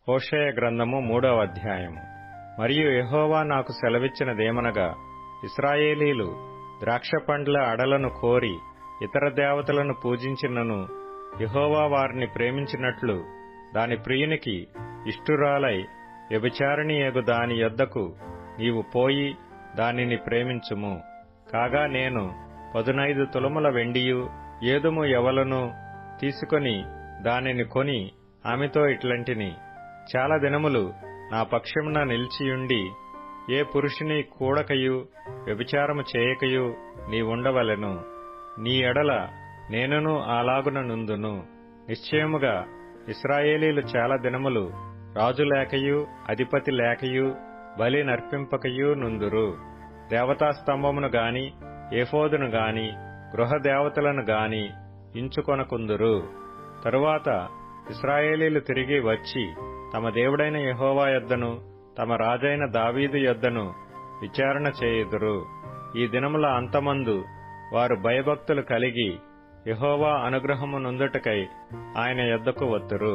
హోషేయ గ్రంథము 3వ అధ్యాయము. మరియు యెహోవా నాకు సెలవిచ్చినదేమనగా, ఇశ్రాయేలీలు ద్రాక్షపండ్ల అడలను కోరి ఇతర దేవతలను పూజించినను యెహోవా వారిని ప్రేమించినట్లు దాని ప్రియునికి ఇష్టురాలై వ్యభిచారిణియగు దాని యొద్దకు నీవు పోయి దానిని ప్రేమించుము. కాగా నేను 15 తులముల వెండియు ఏదుము యవలను తీసుకొని దానిని కొని ఆమెతో ఇట్లంటిని, చాలా దినములు నా పక్షమున నిలిచియుండి ఏ పురుషుని కూడకయు వ్యభిచారము చేయకయు నీవుండవలెను. నీ ఎడల నేనును అలాగున నుందును. నిశ్చయముగా ఇశ్రాయేలీలు చాలా దినములు రాజు లేకయు అధిపతి లేకయు బలి నర్పింపకయు నుందురు. దేవతాస్తంభమును గాని ఏఫోదును గాని గృహదేవతలను గాని ఇంచుకొనకుందురు. తరువాత ఇశ్రాయేలీలు తిరిగి వచ్చి తమ దేవుడైన యెహోవా యొద్దను తమ రాజైన దావీదు యొద్దను విచారణ చేయుదురు. ఈ దినముల అంతమందు వారు భయభక్తులు కలిగి యెహోవా అనుగ్రహము నొందుటకై ఆయన యొద్దకు వత్తురు.